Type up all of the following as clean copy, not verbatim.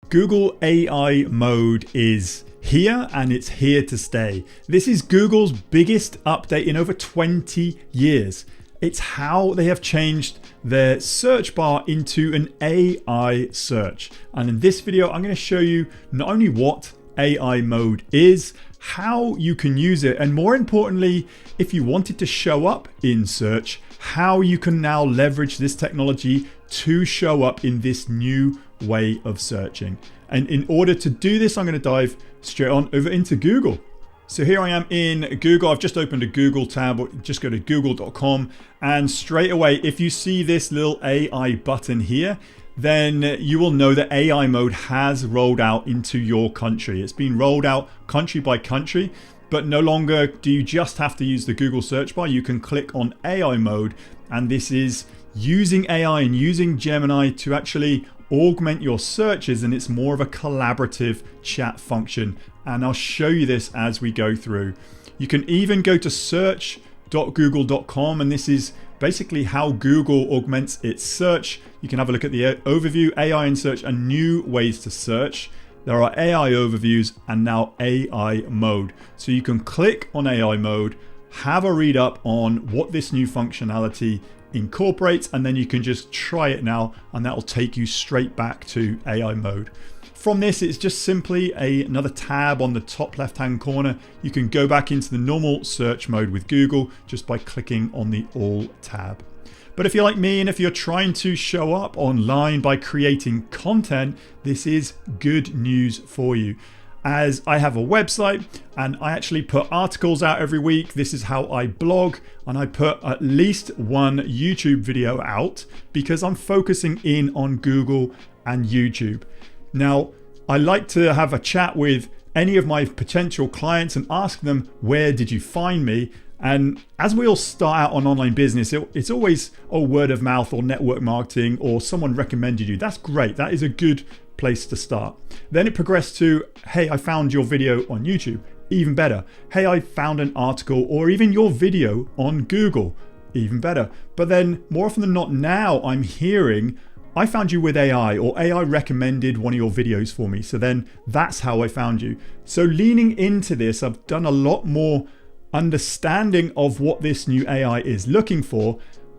Google AI mode is here and it's here to stay. This is Google's biggest update in over 20 years. It's how they have changed their search bar into an AI search. And in this video, I'm going to show you not only what AI mode is, how you can use it, and more importantly, if you wanted to show up in search, how you can now leverage this technology to show up in this new way of searching. And in order to do this, I'm going to dive straight on over into Google. So here I am in Google. I've just opened a Google tab. Just go to google.com, and straight away, if you see this little AI button here, then you will know that AI mode has rolled out into your country. It's been rolled out country by country, but no longer do you just have to use the Google search bar. You can click on AI mode, and this is using AI and using Gemini to actually augment your searches, and it's more of a collaborative chat function. And I'll show you this as we go through. You can even go to search.google.com, and this is basically how Google augments its search. You can have a look at the overview, AI in search, and new ways to search. There are AI overviews and now AI mode. So you can click on AI mode, have a read up on what this new functionality incorporates, and then you can just try it now, and that will take you straight back to AI mode. From this, it's just simply another tab on the top left hand corner. You can go back into the normal search mode with Google just by clicking on the All tab. But if you're like me and if you're trying to show up online by creating content, this is good news for you. As I have a website and I actually put articles out every week. This is how I blog, and I put at least one YouTube video out because I'm focusing in on Google and YouTube. Now, I like to have a chat with any of my potential clients and ask them, where did you find me? And as we all start out on online business, it's always word of mouth or network marketing or someone recommended you. That's great. That is a good place to start. Then it progressed to, hey, I found your video on YouTube. Even better. Hey, I found an article or even your video on Google. Even better. But then more often than not now, I'm hearing, I found you with AI, or AI recommended one of your videos for me. So then that's how I found you. So leaning into this, I've done a lot more understanding of what this new AI is looking for.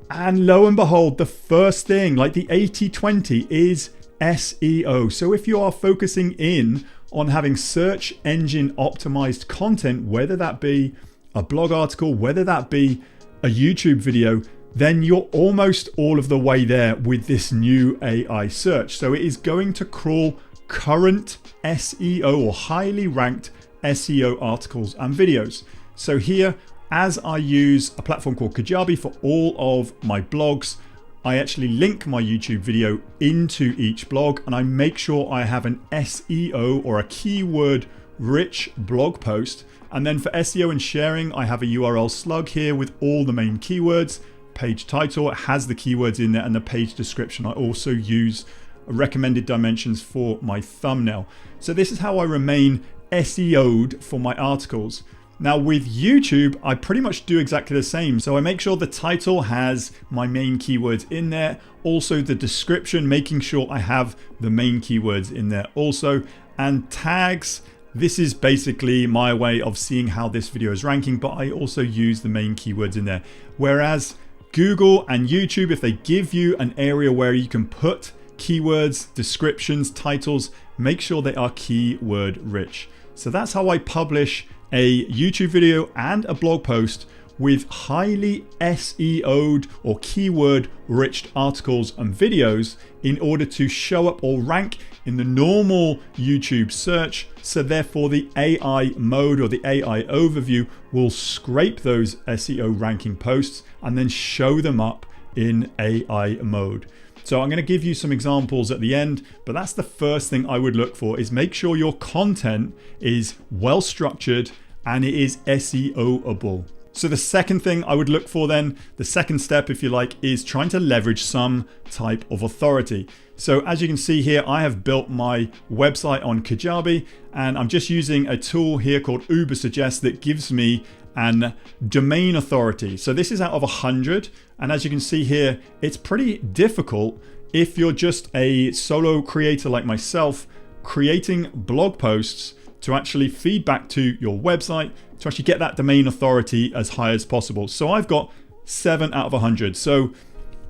And lo and behold, the first thing, like the 80-20, is SEO. So if you are focusing in on having search engine optimized content, whether that be a blog article, whether that be a YouTube video, then you're almost all of the way there with this new AI search. So it is going to crawl current SEO or highly ranked SEO articles and videos. So here, as I use a platform called Kajabi for all of my blogs, I actually link my YouTube video into each blog, and I make sure I have an SEO or a keyword rich blog post. And then for SEO and sharing, I have a URL slug here with all the main keywords. Page title, it has the keywords in there, and the page description. I also use recommended dimensions for my thumbnail. So this is how I remain SEO'd for my articles. Now with YouTube, I pretty much do exactly the same. So I make sure the title has my main keywords in there. Also the description, making sure I have the main keywords in there also. And tags, this is basically my way of seeing how this video is ranking, but I also use the main keywords in there. Whereas Google and YouTube, if they give you an area where you can put keywords, descriptions, titles, make sure they are keyword rich. So that's how I publish a YouTube video and a blog post with highly SEO'd or keyword rich articles and videos in order to show up or rank in the normal YouTube search. So therefore the AI mode or the AI overview will scrape those SEO ranking posts and then show them up in AI mode. So I'm going to give you some examples at the end, but that's the first thing I would look for, is make sure your content is well structured and it is SEO-able. So the second thing I would look for then, the second step if you like, is trying to leverage some type of authority. So as you can see here, I have built my website on Kajabi, and I'm just using a tool here called Ubersuggest that gives me an domain authority. So this is out of 100, and as you can see here, it's pretty difficult if you're just a solo creator like myself creating blog posts to actually feed back to your website to actually get that domain authority as high as possible. So I've got 7 out of 100. So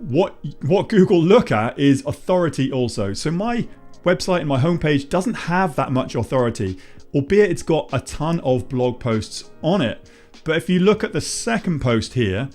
what Google look at is authority also. So my website and my homepage doesn't have that much authority, albeit it's got a ton of blog posts on it. But if you look at the second post here,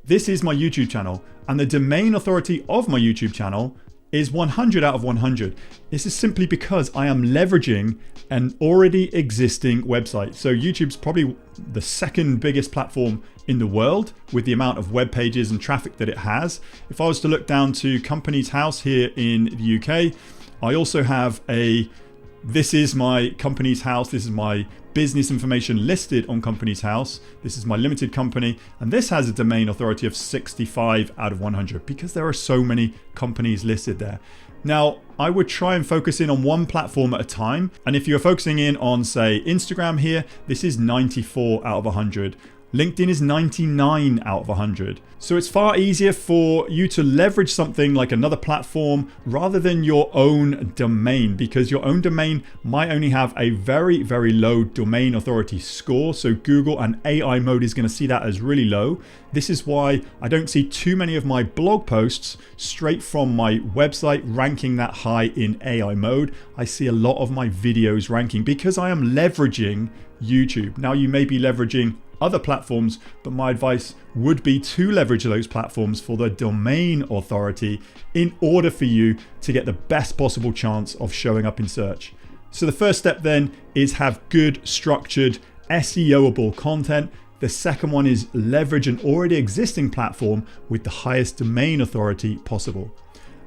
this is my YouTube channel, and the domain authority of my YouTube channel is 100 out of 100. This is simply because I am leveraging an already existing website. So YouTube's probably the second biggest platform in the world with the amount of web pages and traffic that it has. If I was to look down to Companies House here in the UK, I also have this is my Companies House, this is my business information listed on Companies House, this is my limited company, and this has a domain authority of 65 out of 100 because there are so many companies listed there. Now, I would try and focus in on one platform at a time, and if you're focusing in on, say, Instagram here, this is 94 out of 100. LinkedIn is 99 out of 100. So it's far easier for you to leverage something like another platform rather than your own domain, because your own domain might only have a very, very low domain authority score. So Google and AI mode is going to see that as really low. This is why I don't see too many of my blog posts straight from my website ranking that high in AI mode. I see a lot of my videos ranking because I am leveraging YouTube. Now, you may be leveraging other platforms, but my advice would be to leverage those platforms for the domain authority in order for you to get the best possible chance of showing up in search. So the first step then is have good structured SEOable content. The second one is leverage an already existing platform with the highest domain authority possible.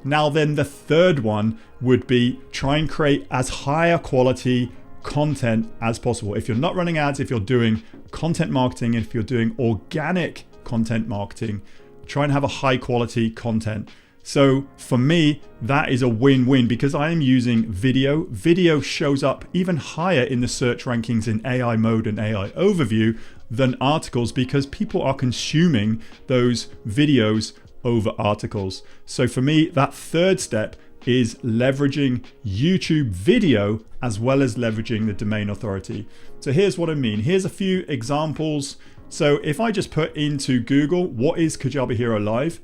Now then, the third one would be try and create as high a quality content as possible. If you're not running ads, if you're doing content marketing, if you're doing organic content marketing, try and have a high quality content. So for me, that is a win-win because I am using video. Video shows up even higher in the search rankings in AI mode and AI overview than articles because people are consuming those videos over articles. So for me, that third step is leveraging YouTube video as well as leveraging the domain authority. So here's what I mean. Here's a few examples. So if I just put into Google, what is Kajabi Hero Live?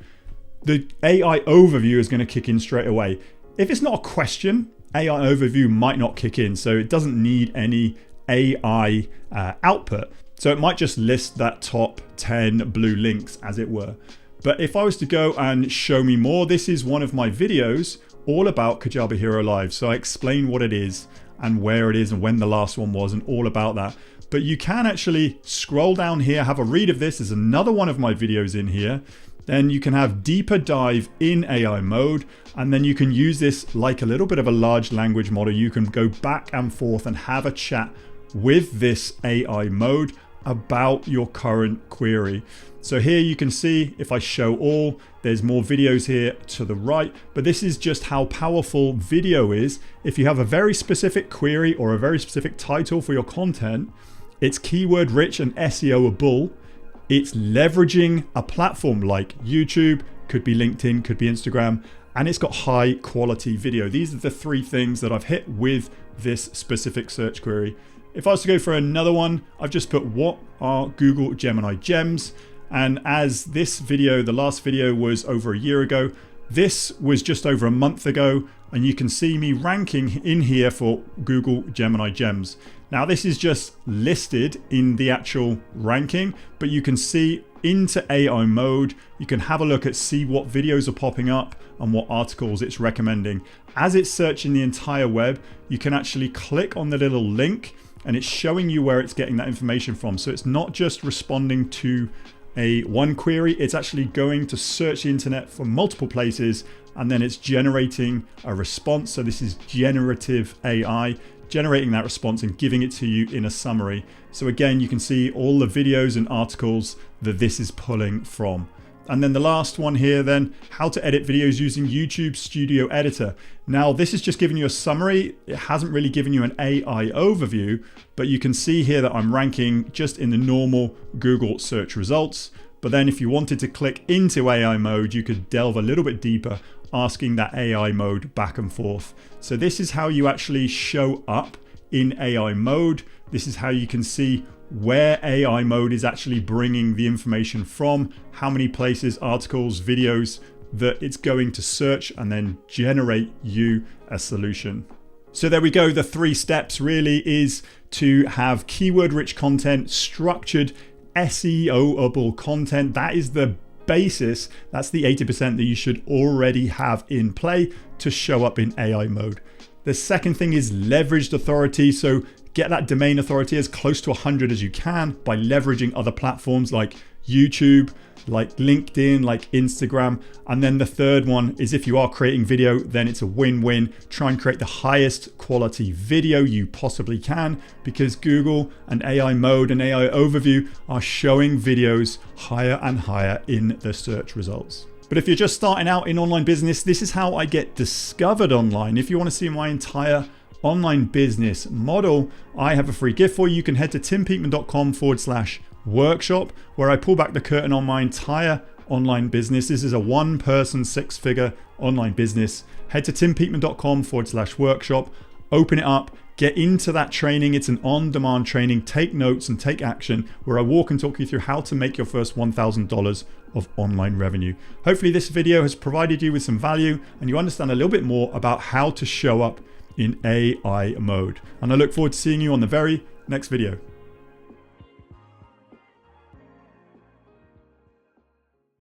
The AI overview is going to kick in straight away. If it's not a question, AI overview might not kick in. So it doesn't need any AI output. So it might just list that top 10 blue links as it were. But if I was to go and show me more, this is one of my videos all about Kajabi Hero Live. So I explain what it is and where it is and when the last one was and all about that. But you can actually scroll down here, have a read of this. There's another one of my videos in here. Then you can have deeper dive in AI mode, and then you can use this like a little bit of a large language model. You can go back and forth and have a chat with this AI mode about your current query. So here you can see if I show all, there's more videos here to the right, but this is just how powerful video is. If you have a very specific query or a very specific title for your content, it's keyword rich and SEOable. It's leveraging a platform like YouTube, could be LinkedIn, could be Instagram, and it's got high quality video. These are the three things that I've hit with this specific search query. If I was to go for another one, I've just put what are Google Gemini gems. And as this video, the last video was over a year ago, this was just over a month ago, and you can see me ranking in here for Google Gemini gems. Now this is just listed in the actual ranking, but you can see into AI mode, you can have a look at see what videos are popping up and what articles it's recommending. As it's searching the entire web, you can actually click on the little link and it's showing you where it's getting that information from. So it's not just responding to one query, it's actually going to search the internet for multiple places and then it's generating a response. So this is generative AI generating that response and giving it to you in a summary. So again, you can see all the videos and articles that this is pulling from. And then the last one here then, how to edit videos using YouTube Studio Editor. Now this is just giving you a summary. It hasn't really given you an AI overview, but you can see here that I'm ranking just in the normal Google search results. But then if you wanted to click into AI mode, you could delve a little bit deeper asking that AI mode back and forth. So this is how you actually show up in AI mode. This is how you can see where AI mode is actually bringing the information from, how many places, articles, videos that it's going to search and then generate you a solution. So there we go. The 3 steps really is to have keyword rich content, structured SEO-able content. That is the basis. That's the 80% that you should already have in play to show up in AI mode. The second thing is leveraged authority. So get that domain authority as close to 100 as you can by leveraging other platforms like YouTube, like LinkedIn, like Instagram. And then the third one is if you are creating video, then it's a win-win. Try and create the highest quality video you possibly can, because Google and AI mode and AI overview are showing videos higher and higher in the search results. But if you're just starting out in online business, this is how I get discovered online. If you want to see my entire online business model, I have a free gift for you. You can head to timpeakman.com/workshop, where I pull back the curtain on my entire online business. This is a 1-person 6-figure online business. Head to timpeakman.com/workshop, open it up, get into that training. It's an on-demand training. Take notes and take action, where I walk and talk you through how to make your first $1,000 of online revenue. Hopefully this video has provided you with some value and you understand a little bit more about how to show up in AI mode. And I look forward to seeing you on the very next video.